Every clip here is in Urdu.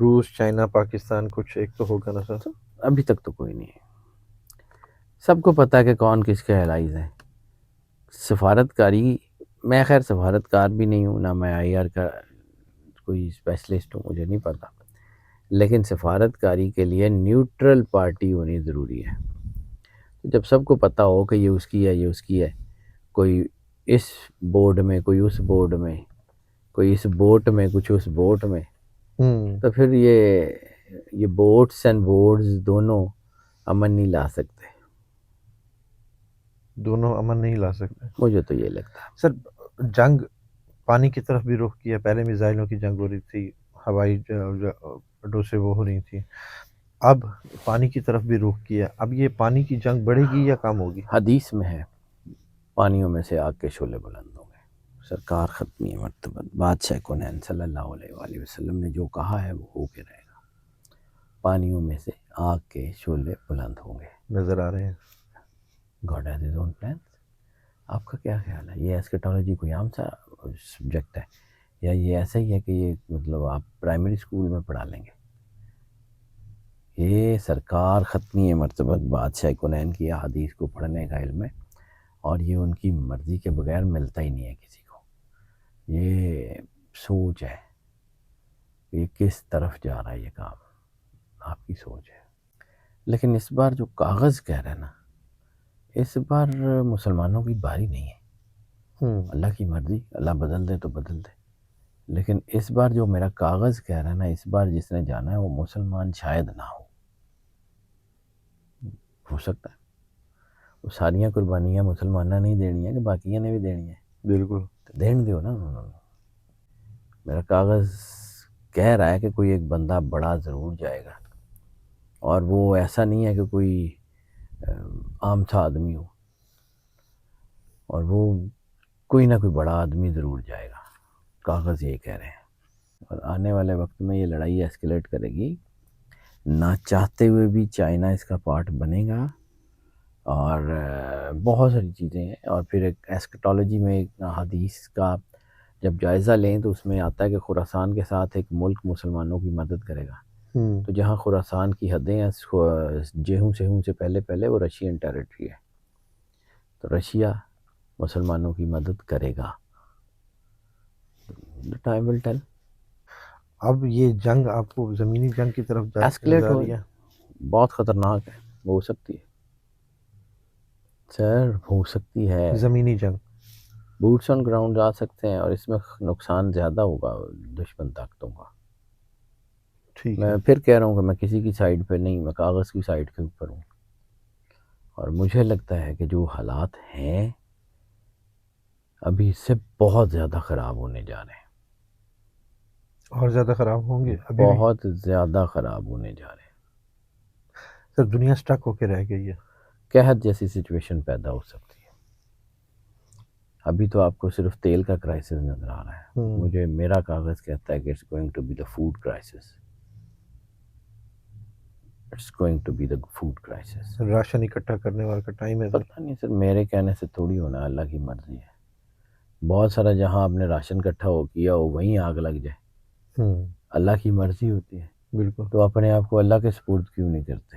روس چائنا پاکستان کچھ ایک تو ہوگا نا سر؟ ابھی تک تو کوئی نہیں ہے. سب کو پتہ ہے کہ کون کس کے الائز ہیں. سفارتکاری، میں خیر سفارتکار بھی نہیں ہوں، نہ میں آئی آر کا کوئی اسپیشلسٹ ہوں، مجھے نہیں پتہ، لیکن سفارتکاری کے لیے نیوٹرل پارٹی ہونی ضروری ہے. جب سب کو پتہ ہو کہ یہ اس کی ہے، یہ اس کی ہے، کوئی اس بورڈ میں، کوئی اس بورڈ میں، کوئی اس بوٹ میں، کچھ اس بوٹ میں، تو پھر یہ بوٹس اینڈ بورڈز دونوں امن نہیں لا سکتے. دونوں امن نہیں لا سکتے. مجھے تو یہ لگتا ہے. سر جنگ پانی کی طرف بھی رخ کیا، پہلے میزائلوں کی جنگ ہو رہی تھی، ہوائی اڈوں سے وہ ہو رہی تھی، اب پانی کی طرف بھی رخ کیا. اب یہ پانی کی جنگ بڑھے گی یا کم ہوگی؟ حدیث میں ہے پانیوں میں سے آگ کے شعلے بلند ہوں گے. سرکار ختمی مرتبہ بادشاہ کونین صلی اللہ علیہ وآلہ وسلم نے جو کہا ہے وہ ہو کے رہے گا. پانیوں میں سے آگ کے شعلے بلند ہوں گے. نظر آ رہے ہیں. God has his own plans. آپ کا کیا خیال ہے؟ یہ ایسکیٹالوجی کوئی عام سا سبجیکٹ ہے یا یہ ایسا ہی ہے کہ یہ مطلب آپ پرائمری اسکول میں پڑھا لیں گے؟ یہ سرکار ختمی مرتبہ بادشاہ کونین کی احادیث کو پڑھنے کا علم ہے، اور یہ ان کی مرضی کے بغیر ملتا ہی نہیں ہے کسی کو. یہ سوچ ہے کہ کس طرف جا رہا ہے یہ کام، آپ کی سوچ ہے. لیکن اس بار جو کاغذ کہہ رہے ہیں نا، اس بار مسلمانوں کی باری نہیں ہے. اللہ کی مرضی، اللہ بدل دے تو بدل دے، لیکن اس بار جو میرا کاغذ کہہ رہا ہے نا، اس بار جس نے جانا ہے وہ مسلمان شاید نہ ہو سکتا ہے. وہ ساریاں قربانیاں مسلمانہ نہیں دینی ہیں کہ باقیہ نے بھی دینی ہیں؟ بالکل. تو دین دیو نا انہوں نے. میرا کاغذ کہہ رہا ہے کہ کوئی ایک بندہ بڑا ضرور جائے گا، اور وہ ایسا نہیں ہے کہ کوئی عام سا آدمی ہو، اور وہ کوئی نہ کوئی بڑا آدمی ضرور جائے گا. کاغذ یہ کہہ رہے ہیں. اور آنے والے وقت میں یہ لڑائی ایسکیلیٹ کرے گی، نہ چاہتے ہوئے بھی چائنا اس کا پارٹ بنے گا، اور بہت ساری چیزیں ہیں. اور پھر ایک ایسکیٹالوجی میں ایک حدیث کا جب جائزہ لیں تو اس میں آتا ہے کہ خراسان کے ساتھ ایک ملک مسلمانوں کی مدد کرے گا. تو جہاں خراسان کی حدیں ہیں جہوں سہوں سے پہلے وہ رشین ٹیریٹری ہے، تو رشیا مسلمانوں کی مدد کرے گا. Time will tell. اب یہ جنگ آپ کو زمینی جنگ کی طرف ایسکلیٹ جا ہو رہی ہے؟ بہت خطرناک ہے، ہو سکتی ہے سر، ہو سکتی ہے. زمینی جنگ. بوٹس آن گراؤنڈ جا سکتے ہیں، اور اس میں نقصان زیادہ ہوگا دشمن طاقتوں کا. ٹھیک ہے. میں پھر کہہ رہا ہوں کہ میں کسی کی سائڈ پہ نہیں، میں کاغذ کی سائڈ کے اوپر ہوں. اور مجھے لگتا ہے کہ جو حالات ہیں ابھی اس سے بہت زیادہ خراب ہونے جا رہے ہیں. اور زیادہ خراب ہوں گے ابھی بھی؟ بہت زیادہ خراب ہونے جا رہے ہیں. سر دنیا سٹک ہو کے رہ گئی ہے. قحط جیسی سچویشن پیدا ہو سکتی ہے. ابھی تو آپ کو صرف تیل کا کرائسس نظر آ رہا ہے. مجھے میرا کاغذ کہتا ہے کہ it's going to be the food crisis. It's going to be the food crisis. Ration اکٹھا کرنے والا کا ٹائم ہے. پتہ نہیں سر، میرے کہنے سے تھوڑی ہونا، اللہ کی مرضی ہے. بہت سارا جہاں آپ نے راشن اکٹھا ہو کیا ہو وہیں آگ لگ جائے، اللہ کی مرضی ہوتی ہے. بالکل. تو اپنے آپ کو اللہ کے سپرد کیوں نہیں کرتے؟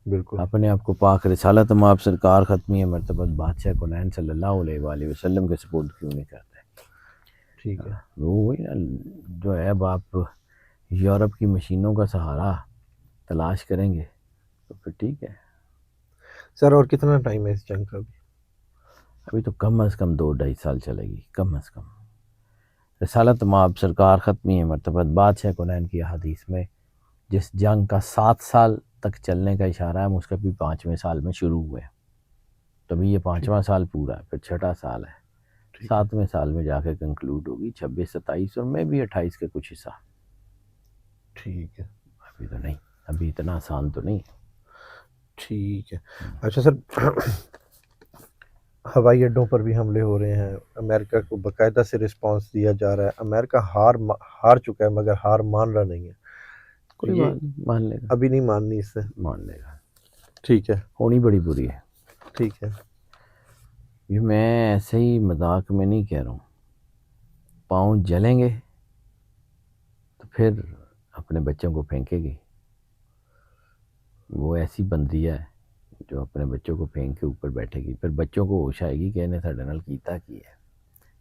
بالکل. اپنے آپ کو پاک رسالت مآب سرکار ختمی مرتبہ بادشاہ کونین صلی اللہ علیہ وآلہ وسلم کے سپرد کیوں نہیں کرتے؟ ٹھیک ہے. وہی نا جو ہے، اب آپ یورپ کی مشینوں کا سہارا تلاش کریں گے تو پھر ٹھیک ہے. سر اور کتنا ٹائم ہے اس جنگ کا؟ ابھی تو کم از کم 2-2.5 سال چلے گی، کم از کم. رسالت مآب سرکار ختمی مرتبہ بادشاہ کونین کی حدیث میں جس جنگ کا 7 سال تک چلنے کا اشارہ ہے، اس کا بھی 5ویں سال میں شروع ہوئے. تبھی یہ 5واں سال پورا ہے، پھر 6واں سال ہے، 7ویں سال میں جا کے کنکلوڈ ہوگی. 26 27 اور میں بھی 28 کے کچھ حصہ. ٹھیک ہے. ابھی تو نہیں، ابھی اتنا آسان تو نہیں. ٹھیک ہے. اچھا سر، ہوائی اڈوں پر بھی حملے ہو رہے ہیں، امریکہ کو باقاعدہ سے رسپانس دیا جا رہا ہے. امریکہ ہار چکا ہے مگر ہار مان رہا نہیں ہے. کوئی بات نہیں، مان لے گا. ابھی نہیں ماننی اس سے. مان لے گا. ٹھیک ہے. ہونی بڑی بری ہے. ٹھیک ہے. یہ میں ایسے ہی مذاق میں نہیں کہہ رہا ہوں. پاؤں جلیں گے تو پھر اپنے بچوں کو پھینکے گی؟ وہ ایسی بندی ہے جو اپنے بچوں کو پھینک کے اوپر بیٹھے گی، پھر بچوں کو ہوش آئے گی کہ انہیں ساڈے نال کیتا کی ہے،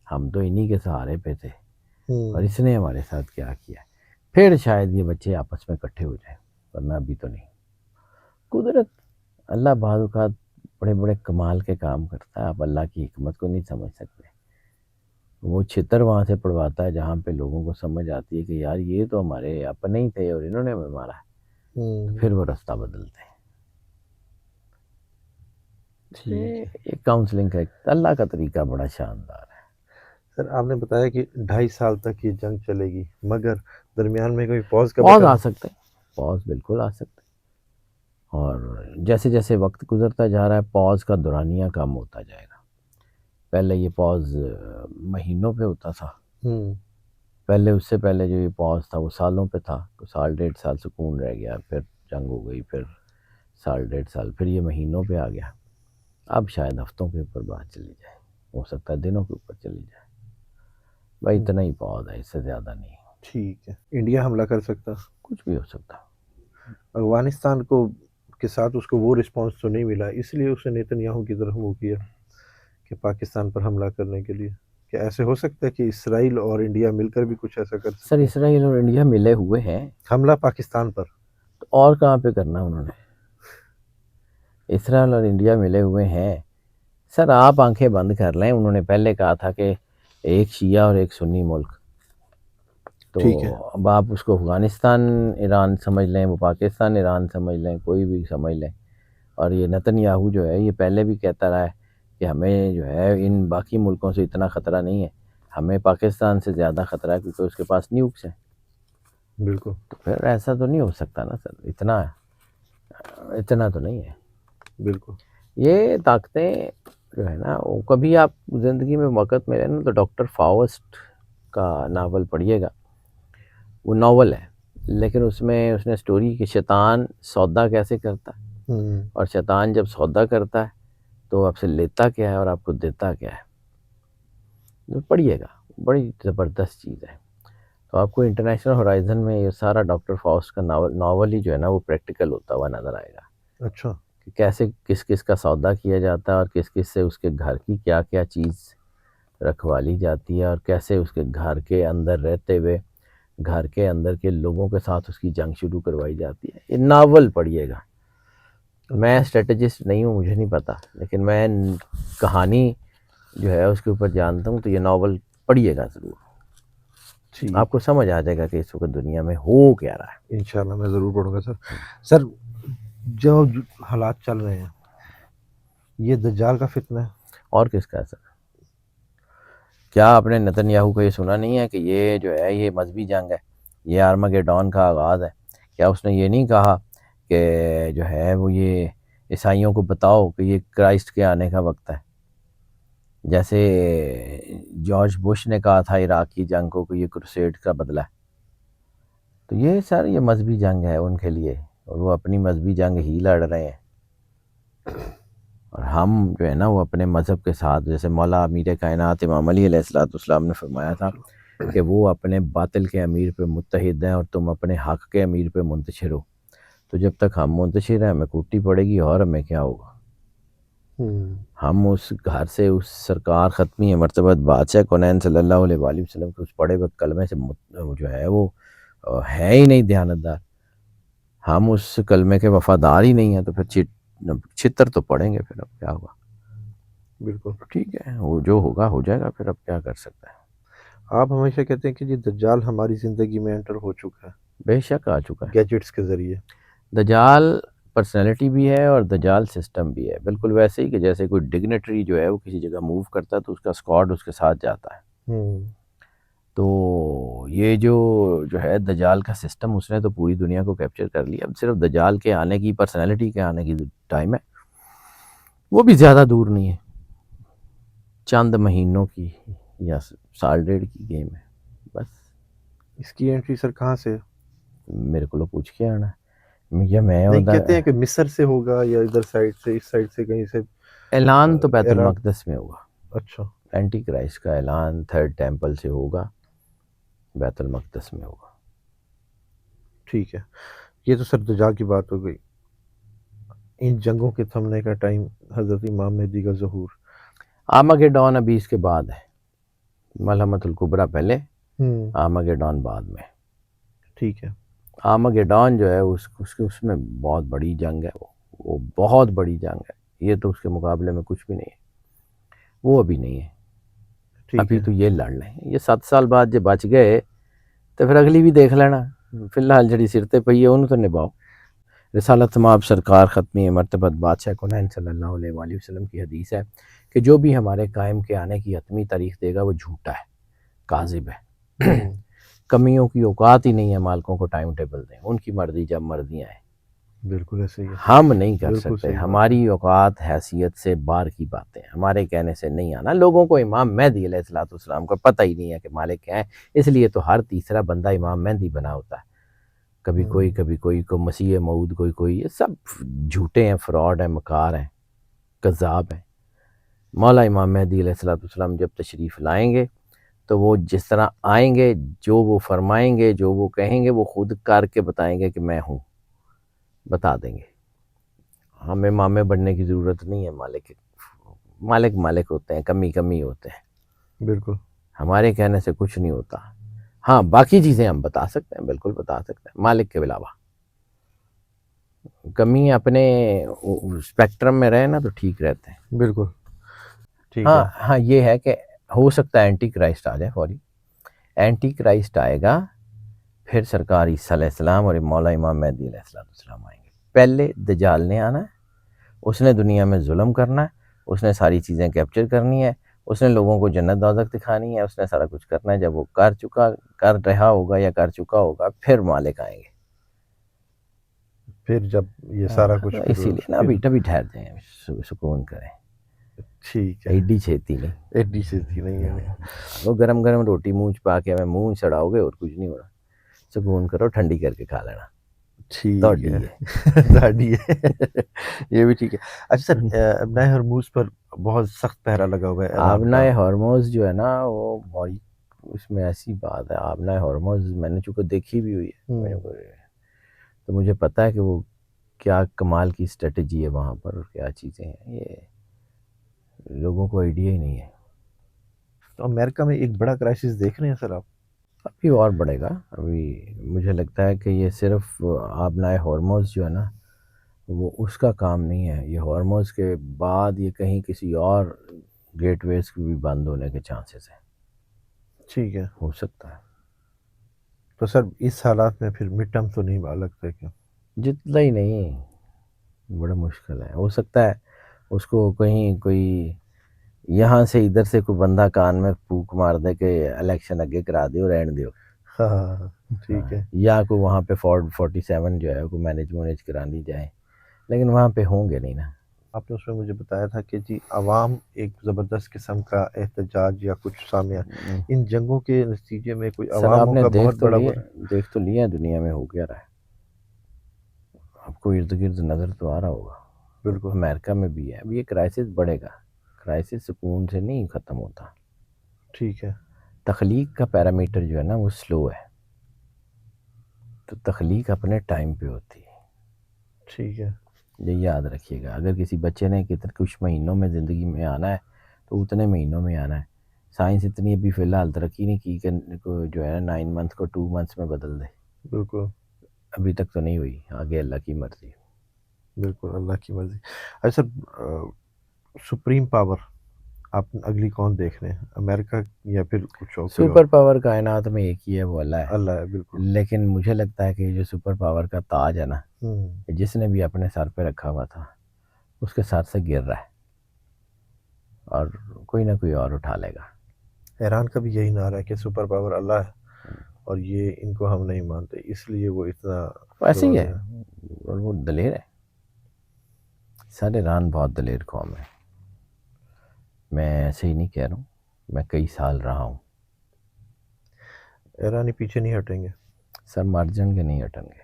ہم تو انہی کے سہارے پہ تھے اور اس نے ہمارے ساتھ کیا کیا ہے، پھر شاید یہ بچے آپس میں اکٹھے ہو جائیں، ورنہ ابھی تو نہیں۔ قدرت، اللہ بعض اوقات بڑے بڑے کمال کے کام کرتا ہے، آپ اللہ کی حکمت کو نہیں سمجھ سکتے۔ وہ چھتر وہاں سے پڑواتا ہے جہاں پہ لوگوں کو سمجھ آتی ہے کہ یار یہ تو ہمارے اپنے ہی تھے اور انہوں نے ہمیں مارا ہے، تو پھر وہ رستہ بدلتے ہیں۔ یہ کاؤنسلنگ کا اللہ کا طریقہ بڑا شاندار ہے۔ سر آپ نے بتایا کہ 2.5 سال تک یہ جنگ چلے گی، مگر درمیان میں کوئی پاز کا پاز بٹن؟ آ سکتے ہیں، پاز بالکل آ سکتے ہیں، اور جیسے جیسے وقت گزرتا جا رہا ہے پاز کا دورانیہ کم ہوتا جائے گا۔ پہلے یہ پاز مہینوں پہ ہوتا تھا، پہلے اس سے پہلے جو یہ پاز تھا وہ سالوں پہ تھا، سال 1.5 سال سکون رہ گیا، پھر جنگ ہو گئی، پھر سال 1.5 سال، پھر یہ مہینوں پہ آ گیا، اب شاید ہفتوں کے اوپر بات چلی جائے، ہو سکتا ہے دنوں کے اوپر چلی جائے۔ بھائی اتنا ہی پاز ہے، اس سے زیادہ نہیں۔ ٹھیک ہے، انڈیا حملہ کر سکتا؟ کچھ بھی ہو سکتا۔ افغانستان کو کے ساتھ اس کو وہ رسپانس تو نہیں ملا، اس لیے اس نے نیتن یاہو کی طرف وہ کیا کہ پاکستان پر حملہ کرنے کے لیے۔ کیا ایسے ہو سکتا ہے کہ اسرائیل اور انڈیا مل کر بھی کچھ ایسا کر سر سکتے ہیں؟ اسرائیل اور انڈیا ملے ہوئے ہیں، حملہ پاکستان پر تو اور کہاں پہ کرنا انہوں نے؟ اسرائیل اور انڈیا ملے ہوئے ہیں۔ سر آپ آنکھیں بند کر لیں، انہوں نے پہلے کہا تھا کہ ایک شیعہ اور ایک سنی ملک، تو ٹھیک ہے، اب آپ اس کو افغانستان ایران سمجھ لیں، وہ پاکستان ایران سمجھ لیں، کوئی بھی سمجھ لیں۔ اور یہ نتن یاہو جو ہے یہ پہلے بھی کہتا رہا ہے کہ ہمیں جو ہے ان باقی ملکوں سے اتنا خطرہ نہیں ہے، ہمیں پاکستان سے زیادہ خطرہ ہے کیونکہ اس کے پاس نیوکس ہیں۔ بالکل تو پھر ایسا تو نہیں ہو سکتا نا سر، اتنا تو نہیں ہے۔ بالکل۔ یہ طاقتیں جو ہے نا، وہ کبھی آپ زندگی میں وقت ملے نا تو ڈاکٹر فاوسٹ کا ناول پڑھیے گا، وہ ناول ہے لیکن اس میں اس نے سٹوری کہ شیطان سودا کیسے کرتا ہے، اور شیطان جب سودا کرتا ہے تو آپ سے لیتا کیا ہے اور آپ کو دیتا کیا ہے، پڑھیے گا، بڑی زبردست چیز ہے۔ تو آپ کو انٹرنیشنل ہورائزن میں یہ سارا ڈاکٹر فاوسٹ کا ناول ہی جو ہے نا وہ پریکٹیکل ہوتا ہوا نظر آئے گا، اچھا، کہ کیسے کس کس کا سودا کیا جاتا ہے اور کس کس سے اس کے گھر کی کیا کیا چیز رکھوالی جاتی ہے، اور کیسے اس کے گھر کے اندر رہتے ہوئے گھر کے اندر کے لوگوں کے ساتھ اس کی جنگ شروع کروائی جاتی ہے۔ یہ ناول پڑھیے گا۔ میں اسٹریٹجسٹ نہیں ہوں، مجھے نہیں پتا، لیکن میں کہانی جو ہے اس کے اوپر جانتا ہوں، تو یہ ناول پڑھیے گا ضرور، ٹھیک، آپ کو سمجھ آ جائے گا کہ اس وقت دنیا میں ہو کیا رہا ہے۔ انشاءاللہ میں ضرور پڑھوں گا سر۔ سر جو حالات چل رہے ہیں یہ دجال کا فتنہ ہے؟ اور کس کا اثر؟ کیا آپ نے نتن یاہو کا یہ سنا نہیں ہے کہ یہ جو ہے یہ مذہبی جنگ ہے، یہ آرمگیڈون کا آغاز ہے؟ کیا اس نے یہ نہیں کہا کہ جو ہے وہ یہ عیسائیوں کو بتاؤ کہ یہ کرائسٹ کے آنے کا وقت ہے؟ جیسے جارج بش نے کہا تھا عراق کی جنگ کو کہ یہ کروسیڈ کا بدلہ ہے۔ تو یہ سر یہ مذہبی جنگ ہے ان کے لیے، اور وہ اپنی مذہبی جنگ ہی لڑ رہے ہیں، اور ہم جو ہے نا وہ اپنے مذہب کے ساتھ، جیسے مولا امیر کائنات امام علی علیہ السلام نے فرمایا تھا کہ وہ اپنے باطل کے امیر پہ متحد ہیں اور تم اپنے حق کے امیر پہ منتشر ہو، تو جب تک ہم منتشر ہیں ہمیں کوٹی پڑے گی اور ہمیں کیا ہوگا؟ ہم اس گھر سے اس سرکار ختمی مرتبت بادشاہ کونین صلی اللہ علیہ وآلہ وسلم کے اس پڑے ہوئے کلمے سے جو ہے وہ ہے ہی نہیں دیانتدار، ہم اس کلمے کے وفادار ہی نہیں ہیں، تو پھر چھتر تو پڑیں گے، پھر اب کیا ہوگا؟ بالکل ٹھیک ہے، وہ جو ہوگا ہو جائے گا، پھر اب کیا کر سکتا ہے۔ آپ ہمیشہ کہتے ہیں کہ یہ دجال ہماری زندگی میں انٹر ہو چکا ہے بے شک آ چکا ہے، گیجٹس کے ذریعے۔ دجال پرسنالٹی بھی ہے اور دجال سسٹم بھی ہے، بالکل ویسے ہی کہ جیسے کوئی ڈگنیٹری جو ہے وہ کسی جگہ موو کرتا ہے تو اس کا اسکواڈ اس کے ساتھ جاتا ہے، تو یہ جو ہے دجال کا سسٹم اس نے تو پوری دنیا کو کیپچر کر لیا، اب صرف دجال کے آنے کی، پرسنالٹی کے آنے کی ٹائم ہے، وہ بھی زیادہ دور نہیں ہے، چند مہینوں کی یا سال ڈیڑھ کی گیم ہے بس۔ اس کی انٹری سر کہاں سے؟ میرے کو پوچھ کے آنا ہے، یا میں نہیں کہتے ہیں کہ مصر سے ہوگا یا ادھر سائڈ سے، اس سائڈ سے کہیں سے؟ اعلان تو بیت عراق؟ المقدس میں ہوگا، اچھا، اینٹی کرائسٹ کا اعلان تھرڈ ٹیمپل سے ہوگا، بیت المقدس میں ہوگا۔ ٹھیک ہے، یہ تو سر دجال کی بات ہو گئی. ان جنگوں کے تھمنے کا ٹائم حضرت امام مہدی کا ظہور. آرمگیڈون ابھی اس کے بعد ہے، ملحمۃ الکبریٰ پہلے، ہوں آرمگیڈون بعد میں. ٹھیک ہے. آرمگیڈون جو ہے اس میں بہت بڑی جنگ ہے، وہ بہت بڑی جنگ ہے. یہ تو اس کے مقابلے میں کچھ بھی نہیں ہے، وہ ابھی نہیں ہے. ٹھیک ابھی ہے. تو یہ لڑ لیں، یہ 7 سال بعد جو بچ گئے تو پھر اگلی بھی دیکھ لینا. فی الحال جڑی سر تے پئی ہے انہوں تو نبھاؤ. رسالت مآب سرکار ختمی مرتبت بادشاہ کونین صلی اللہ علیہ وآلہ وسلم کی حدیث ہے کہ جو بھی ہمارے قائم کے آنے کی حتمی تاریخ دے گا وہ جھوٹا ہے، کاذب ہے. ہوں کمیوں کی اوقات ہی نہیں ہے مالکوں کو ٹائم ٹیبل دیں، ان کی مرضی جب مرضیاں ہیں. بالکل ایسے ہی ہے. ہم نہیں کر بالکل سکتے، صحیح بات ہے. ہماری اوقات حیثیت سے باہر کی باتیں، ہمارے کہنے سے نہیں آنا. لوگوں کو امام مہدی علیہ الصلوۃ والسلام کو پتہ ہی نہیں ہے کہ مالک کیا ہے، اس لیے تو ہر تیسرا بندہ امام مہدی بنا ہوتا ہے. کبھی کوئی مسیح موعود کوئی، یہ سب جھوٹے ہیں، فراڈ ہیں، مکار ہیں، کذاب ہیں. مولا امام مہدی علیہ الصلوۃ والسلام جب تشریف لائیں گے تو وہ جس طرح آئیں گے، جو وہ فرمائیں گے، جو وہ کہیں گے، وہ خود کر کے بتائیں گے کہ میں ہوں، بتا دیں گے. ہمیں امامے بننے کی ضرورت نہیں ہے. مالک ہوتے ہیں، کمی ہوتے ہیں. بالکل. ہمارے کہنے سے کچھ نہیں ہوتا. ہاں باقی چیزیں ہم بتا سکتے ہیں، بالکل بتا سکتے ہیں، مالک کے علاوہ. کمی اپنے اسپیکٹرم میں رہے نا تو ٹھیک رہتے ہیں. بالکل ٹھیک ہے. ہاں یہ ہے کہ ہو سکتا ہے اینٹی کرائسٹ آ جائے فوری. اینٹی کرائسٹ آئے گا، پھر سرکار عیسیٰ علیہ السلام اور مولا امام مہدی علیہ السلام آئیں گے. پہلے دجال نے آنا ہے، اس نے دنیا میں ظلم کرنا ہے، اس نے ساری چیزیں کیپچر کرنی ہے، اس نے لوگوں کو جنت دوزخ دکھانی ہے، اس نے سارا کچھ کرنا ہے. جب وہ کر رہا ہوگا یا کر چکا ہوگا پھر مالک آئیں گے. پھر جب یہ سارا کچھ اسی لیے نا ابھی ٹھہر جائیں، سکون کریں. ٹھیک ہے. ایڈی چھیتی نہیں، ایڈی چھیتی نہیں ہے. وہ گرم روٹی منہ پا کے ہمیں منہ سڑاؤ گے اور کچھ نہیں ہونا. سکون کرو، ٹھنڈی کر کے کھا لینا. ٹھیک ہے. داڑھی ہے. یہ بھی ٹھیک ہے. اچھا سر، آبنائے ہرموز پر بہت سخت پہرا لگا ہوا ہے. آبنائے ہرموز جو ہے نا وہ بڑی، اس میں ایسی بات ہے. آبنائے ہرموز میں نے چونکہ دیکھی بھی ہوئی ہے تو مجھے پتہ ہے کہ وہ کیا کمال کی اسٹریٹجی ہے وہاں پر اور کیا چیزیں ہیں. یہ لوگوں کو آئیڈیا ہی نہیں ہے. تو امریکہ میں ایک بڑا کرائسس دیکھ رہے ہیں سر آپ؟ ابھی اور بڑھے گا. ابھی مجھے لگتا ہے کہ یہ صرف آبنائے ہرموز جو ہے نا وہ اس کا کام نہیں ہے. یہ ہرموز کے بعد یہ کہیں کسی اور گیٹ ویز کی بھی بند ہونے کے چانسز ہیں. ٹھیک ہے. ہو سکتا ہے. تو سر اس حالات میں پھر مڈ ٹرم تو نہیں بھا لگتا کیا؟ جتنا ہی نہیں، بڑا مشکل ہے. ہو سکتا ہے اس کو کہیں کوئی یہاں سے ادھر سے کوئی بندہ کان میں پھونک مار دے کہ الیکشن اگے کرا دیو، رہن دیو. ہاں ٹھیک ہے. یا کوئی وہاں پہ فورڈ 47 جو ہے کوئی مینج کرانی جائے، لیکن وہاں پہ ہوں گے نہیں نا. آپ نے اس میں مجھے بتایا تھا کہ جی عوام ایک زبردست قسم کا احتجاج یا کچھ سامنے ان جنگوں کے نتیجے میں کوئی سر آپ عواموں نے کا بہت بڑا دیکھ تو لیا دنیا میں ہو کیا رہا ہے. آپ کو ارد گرد نظر تو آ رہا ہوگا. بالکل. امریکہ میں بھی ہے. اب یہ کرائسس بڑھے گا. کرائسس سکون سے نہیں ختم ہوتا. ٹھیک ہے. تخلیق کا پیرامیٹر جو ہے نا وہ سلو ہے، تو تخلیق اپنے ٹائم پہ ہوتی ہے. ٹھیک ہے. یہ یاد رکھیے گا. اگر کسی بچے نے کچھ مہینوں میں زندگی میں آنا ہے تو اتنے مہینوں میں آنا ہے. سائنس اتنی ابھی فی الحال ترقی نہیں کی کہ جو ہے نا 9 منتھ کو 2 منتھس میں بدل دے. بالکل. ابھی تک تو نہیں ہوئی. آگے اللہ کی مرضی. بالکل اللہ کی مرضی. اچھا سپریم پاور آپ اگلی کون دیکھ رہے ہیں، امریکہ یا پھر کچھ اور؟ سپر پاور کائنات میں ایک ہی ہے، وہ اللہ ہے. اللہ ہے. بالکل. لیکن مجھے لگتا ہے کہ جو سپر پاور کا تاج ہے نا جس نے بھی اپنے سر پہ رکھا ہوا تھا اس کے سر سے گر رہا ہے اور کوئی نہ کوئی اور اٹھا لے گا. ایران کا بھی یہی نعرہ ہے کہ سپر پاور اللہ ہے اور یہ ان کو ہم نہیں مانتے، اس لیے وہ اتنا ایسے ہی ہے. اور وہ دلیر ہے. سر ایران بہت دلیر قوم ہے. میں ایسے ہی نہیں کہہ رہا ہوں، میں کئی سال رہا ہوں. ایرانی پیچھے نہیں ہٹیں گے. سر مر جائیں گے، نہیں ہٹیں گے.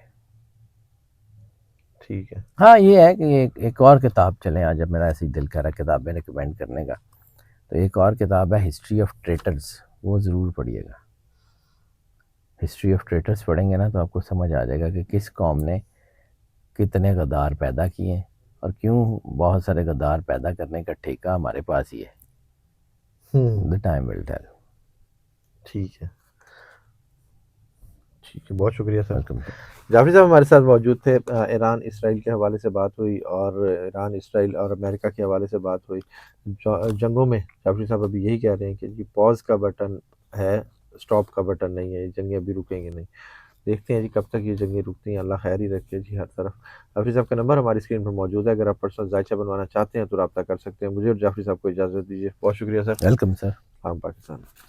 ٹھیک ہے. ہاں یہ ہے کہ ایک اور کتاب چلیں آج، جب میرا ایسے ہی دل کر رہا کتابیں ریکمینڈ کرنے کا، تو ایک اور کتاب ہے ہسٹری آف ٹریٹرز، وہ ضرور پڑھیے گا. ہسٹری آف ٹریٹرس پڑھیں گے نا تو آپ کو سمجھ آ جائے گا کہ کس قوم نے کتنے غدار پیدا کیے ہیں اور کیوں بہت سارے غدار پیدا کرنے کا ٹھیکہ ہمارے پاس ہی ہے. The time will tell. ٹھیک ہے، ٹھیک ہے، بہت شکریہ سر. ویلکم. جعفری صاحب ہمارے ساتھ موجود تھے. ایران اسرائیل کے حوالے سے بات ہوئی اور ایران اسرائیل اور امریکہ کے حوالے سے بات ہوئی. جنگوں میں جعفری صاحب ابھی یہی کہہ رہے ہیں کہ یہ پاز کا بٹن ہے، اسٹاپ کا بٹن نہیں ہے. یہ جنگیں ابھی رکیں گے نہیں. دیکھتے ہیں جی کب تک یہ جنگیں رکتی ہیں. اللہ خیر ہی رکھے جی ہر طرف. جعفری صاحب کا نمبر ہماری اسکرین پر موجود ہے، اگر آپ پرسنل ذائچہ بنوانا چاہتے ہیں تو رابطہ کر سکتے ہیں. مجھے اور جعفری صاحب کو اجازت دیجیے. بہت شکریہ سر. Welcome sir. ہاں پاکستان.